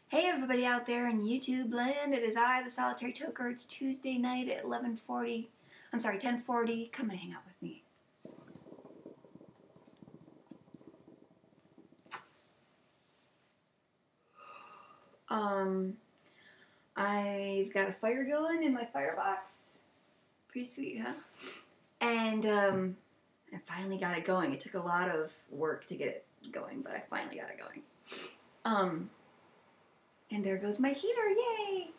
Hey everybody out there in YouTube land, it is I, the Solitary Toker. It's Tuesday night at 11:40. I'm sorry, 10:40. Come and hang out with me. I've got a fire going in my firebox. Pretty sweet, huh? And I finally got it going. It took a lot of work to get it going, but I finally got it going. And there goes my heater, yay!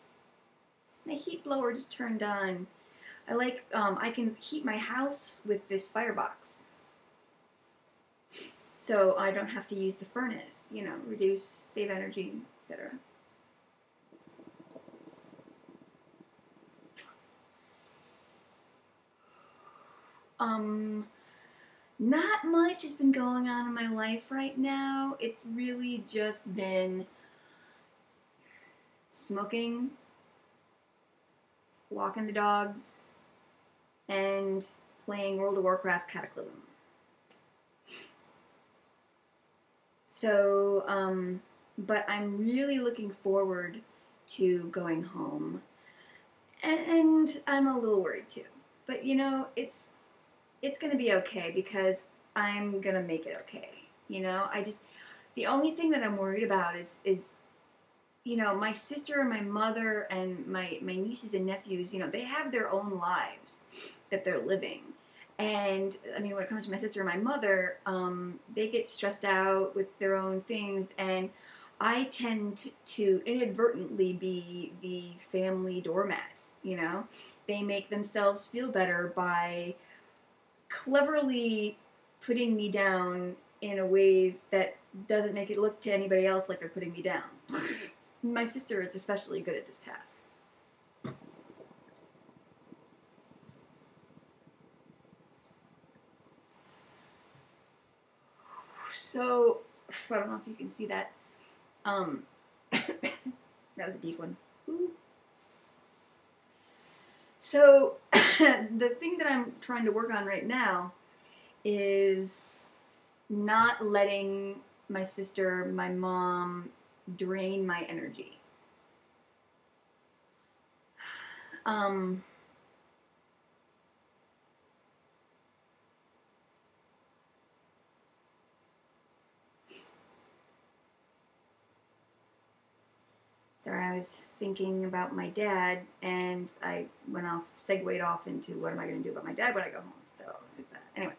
My heat blower just turned on. I can heat my house with this firebox. So I don't have to use the furnace, reduce, save energy, etc. Not much has been going on in my life right now. It's really just been smoking, walking the dogs, and playing World of Warcraft Cataclysm. So, but I'm really looking forward to going home. And I'm a little worried too. But it's going to be okay because I'm going to make it okay. The only thing that I'm worried about is my sister and my mother and my nieces and nephews, they have their own lives that they're living. And, when it comes to my sister and my mother, they get stressed out with their own things, and I tend to inadvertently be the family doormat, They make themselves feel better by cleverly putting me down in a ways that doesn't make it look to anybody else like they're putting me down. My sister is especially good at this task. So, I don't know if you can see that. That was a deep one. Ooh. So, the thing that I'm trying to work on right now is not letting my sister, my mom, drain my energy. Sorry, I was thinking about my dad, and I segued off into what am I going to do about my dad when I go home. So, anyway.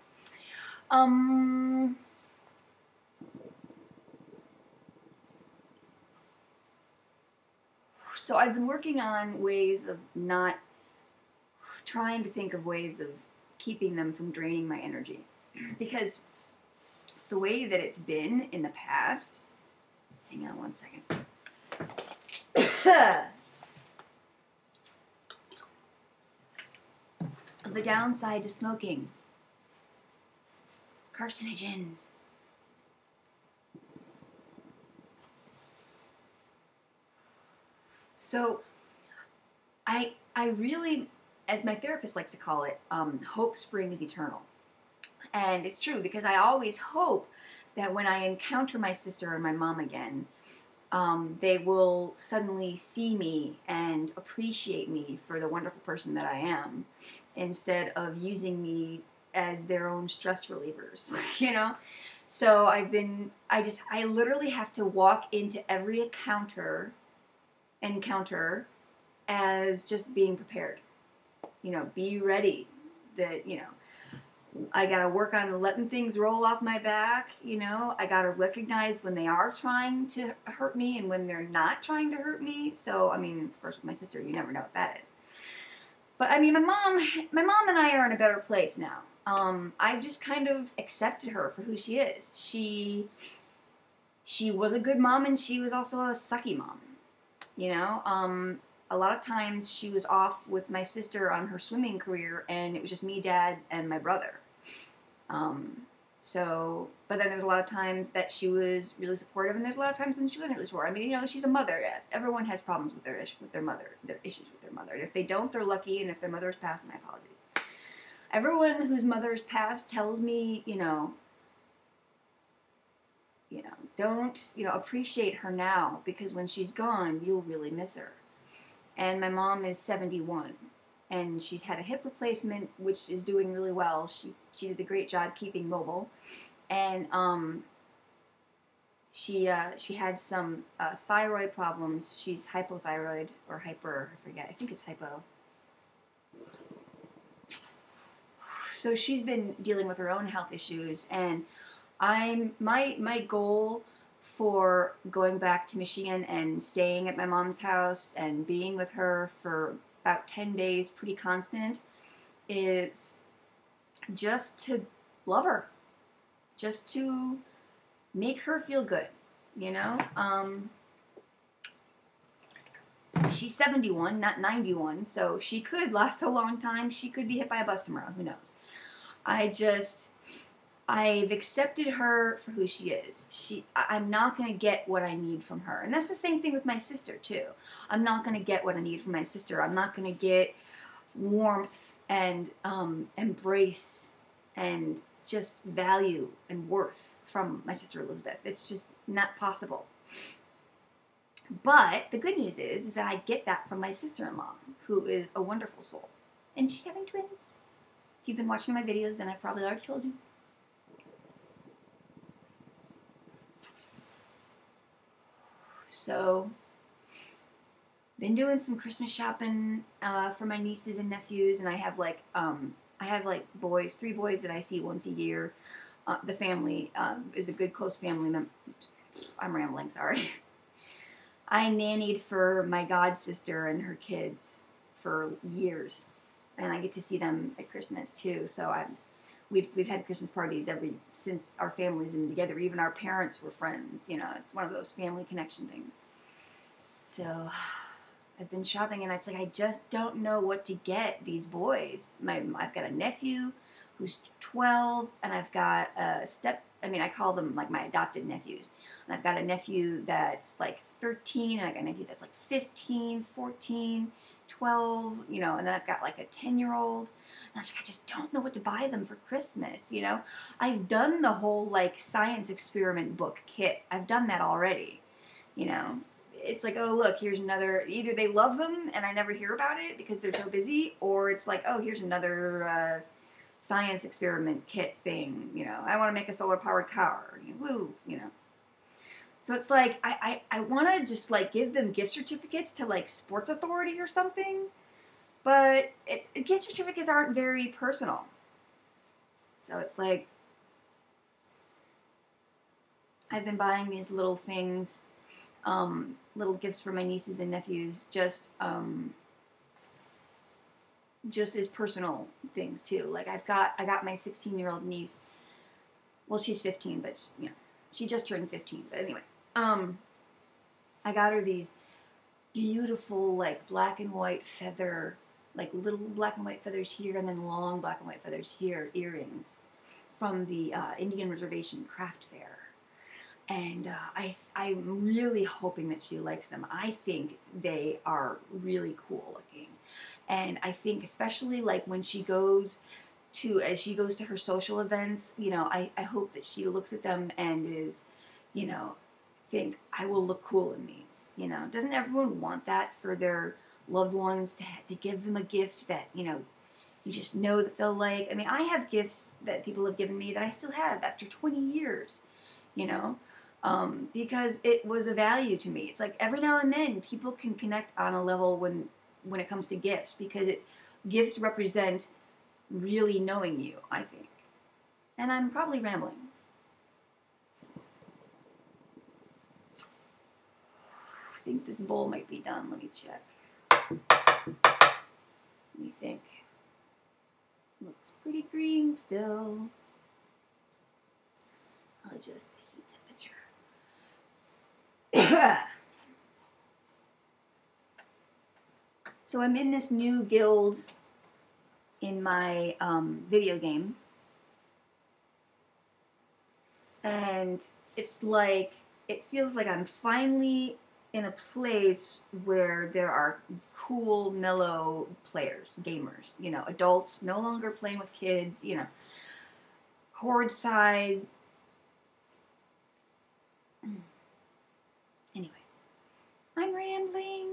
So I've been working on ways of trying to think of ways of keeping them from draining my energy. Because the way that it's been in the past, hang on one second. The downside to smoking. Carcinogens. So, I really, as my therapist likes to call it, hope springs eternal. And it's true, because I always hope that when I encounter my sister or my mom again, they will suddenly see me and appreciate me for the wonderful person that I am, instead of using me as their own stress relievers, So I literally have to walk into every encounter as just being prepared. Be ready. I gotta work on letting things roll off my back. I gotta recognize when they are trying to hurt me and when they're not trying to hurt me. So, of course, with my sister, you never know what that is. But my mom and I are in a better place now. I've just kind of accepted her for who she is. She was a good mom, and she was also a sucky mom. A lot of times she was off with my sister on her swimming career, and it was just me, Dad, and my brother. But then there's a lot of times that she was really supportive, and there's a lot of times when she wasn't really supportive. She's a mother. Everyone has problems with their issues with their mother. And if they don't, they're lucky, and if their mother has passed, my apologies. Everyone whose mother has passed tells me, You know, don't, you know, appreciate her now, because when she's gone, you'll really miss her. And my mom is 71, and she's had a hip replacement, which is doing really well. She did a great job keeping mobile, and she had some thyroid problems. She's hypothyroid or hyper, I forget. I think it's hypo. So she's been dealing with her own health issues, and my goal for going back to Michigan and staying at my mom's house and being with her for about 10 days, pretty constant, is just to love her, just to make her feel good, you know? She's 71, not 91, so she could last a long time. She could be hit by a bus tomorrow, who knows? I've accepted her for who she is. I'm not going to get what I need from her. And that's the same thing with my sister, too. I'm not going to get what I need from my sister. I'm not going to get warmth and embrace and just value and worth from my sister Elizabeth. It's just not possible. But the good news is that I get that from my sister-in-law, who is a wonderful soul. And she's having twins. If you've been watching my videos, then I probably already told you. So, been doing some Christmas shopping for my nieces and nephews, and I have like boys, 3 boys that I see once a year. The family is a good close family member. I'm rambling, sorry. I nannied for my god sister and her kids for years, and I get to see them at Christmas too. So we've had Christmas parties since our families have been together. Even our parents were friends. You know, it's one of those family connection things. So I've been shopping, and it's like I just don't know what to get these boys. I've got a nephew who's 12, and I've got I call them like my adopted nephews. And I've got a nephew that's like 13, and I've got a nephew that's like 15, 14, 12, you know, and then I've got like a 10-year-old. And I was like, I just don't know what to buy them for Christmas, you know. I've done the whole like science experiment book kit. I've done that already, you know. It's like, oh, look, here's another, either they love them and I never hear about it because they're so busy, or it's like, oh, here's another science experiment kit thing, you know. I want to make a solar-powered car, woo, you know. So it's like, I want to just like give them gift certificates to like Sports Authority or something, but gift certificates aren't very personal. So it's like, I've been buying these little things, little gifts for my nieces and nephews, just as personal things too. Like I got my 16-year-old niece. Well, she's 15, but you know, she just turned 15. But anyway, I got her these beautiful like black and white feather, like little black and white feathers here, and then long black and white feathers here, earrings from the Indian Reservation craft fair. And I'm really hoping that she likes them. I think they are really cool looking. And I think especially like when as she goes to her social events, you know, I hope that she looks at them and is, you know, think, I will look cool in these, you know. Doesn't everyone want that for their loved ones, to give them a gift that, you know, you just know that they'll like? I mean, I have gifts that people have given me that I still have after 20 years, you know. Because it was a value to me. It's like every now and then people can connect on a level when it comes to gifts, because gifts represent really knowing you, I think. And I'm probably rambling. I think this bowl might be done. Let me check. Let me think. Looks pretty green still. I'll adjust the heat temperature. So I'm in this new guild in my video game, and it's like, it feels like I'm finally in a place where there are cool, mellow players, gamers, you know, adults no longer playing with kids, you know, horde side, I'm rambling.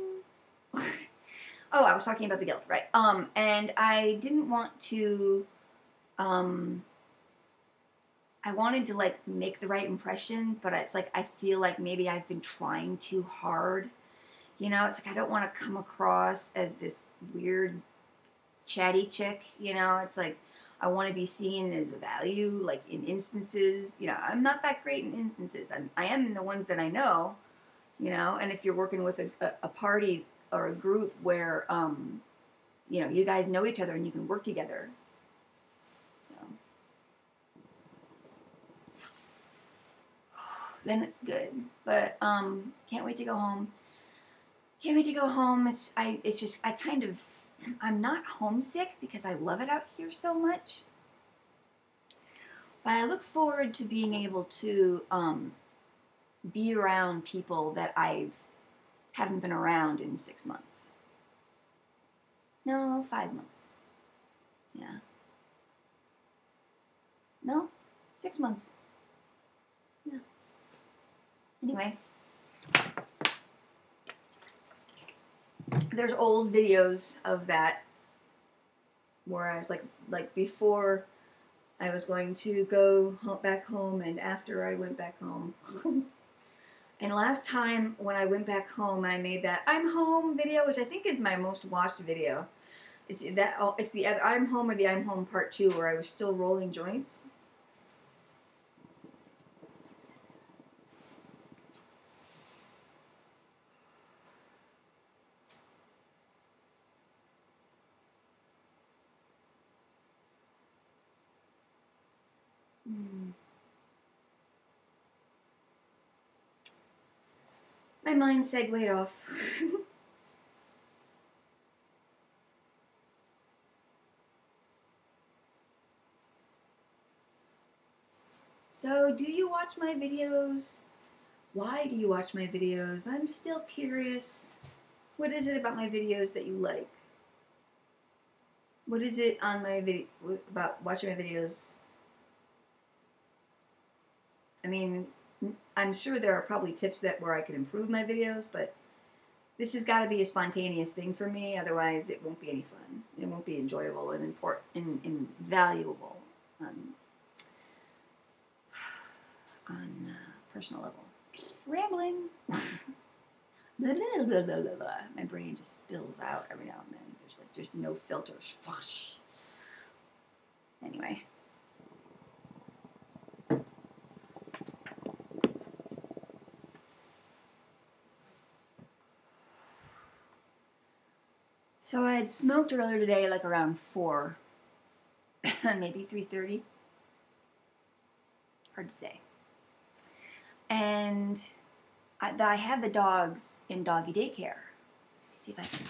Oh, I was talking about the guild, right? And I didn't want to, I wanted to, like, make the right impression, but it's like, I feel like maybe I've been trying too hard. You know, it's like, I don't want to come across as this weird, chatty chick, you know? It's like, I want to be seen as a value, like, in instances. You know, I'm not that great in instances. I am in the ones that I know, you know? And if you're working with a party or a group where, you know, you guys know each other and you can work together. So then it's good. But can't wait to go home. Can't wait to go home. It's just I'm not homesick because I love it out here so much. But I look forward to being able to be around people that I haven't been around in 6 months. No, 5 months. Yeah. No, 6 months. Yeah. Anyway. There's old videos of that where I was like before I was going to go back home and after I went back home. And last time when I went back home and I made that I'm home video, which I think is my most watched video. It's the I'm home or the I'm home part 2 where I was still rolling joints. My mind segued off. So, do you watch my videos? Why do you watch my videos? I'm still curious. What is it about my videos that you like? What is it on my video about watching my videos? I mean, I'm sure there are probably tips where I could improve my videos, but this has got to be a spontaneous thing for me. Otherwise, it won't be any fun. It won't be enjoyable and important and valuable on personal level. Rambling. Blah, blah, blah, blah, blah, blah. My brain just spills out every now and then. There's no filter. Whoosh. Anyway. So I had smoked earlier today, like around 4, maybe 3:30. Hard to say. And I had the dogs in doggy daycare. Let me see if I can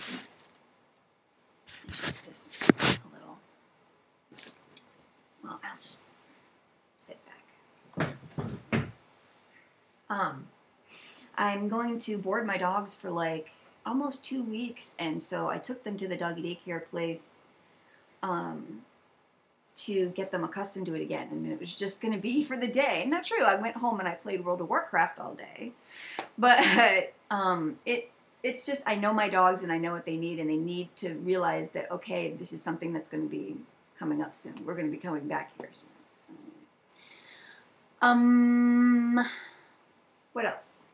adjust this a little. Well, I'll just sit back. I'm going to board my dogs for like almost 2 weeks, and so I took them to the doggy daycare place to get them accustomed to it again. And it was just going to be for the day. Not true. I went home and I played World of Warcraft all day. But it's just, I know my dogs and I know what they need, and they need to realize that, okay, this is something that's going to be coming up soon. We're going to be coming back here soon. What else?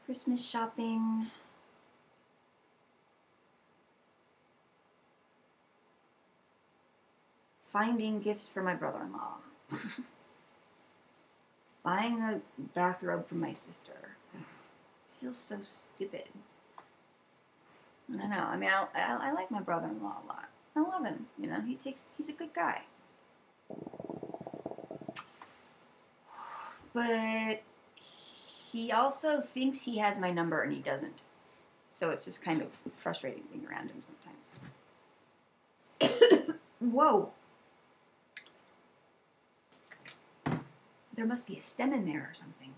Christmas shopping. Finding gifts for my brother-in-law. Buying a bathrobe for my sister. Feels so stupid. I don't know. I mean, I like my brother-in-law a lot. I love him. You know, he's a good guy. But he also thinks he has my number and he doesn't. So it's just kind of frustrating being around him sometimes. Whoa. There must be a stem in there or something.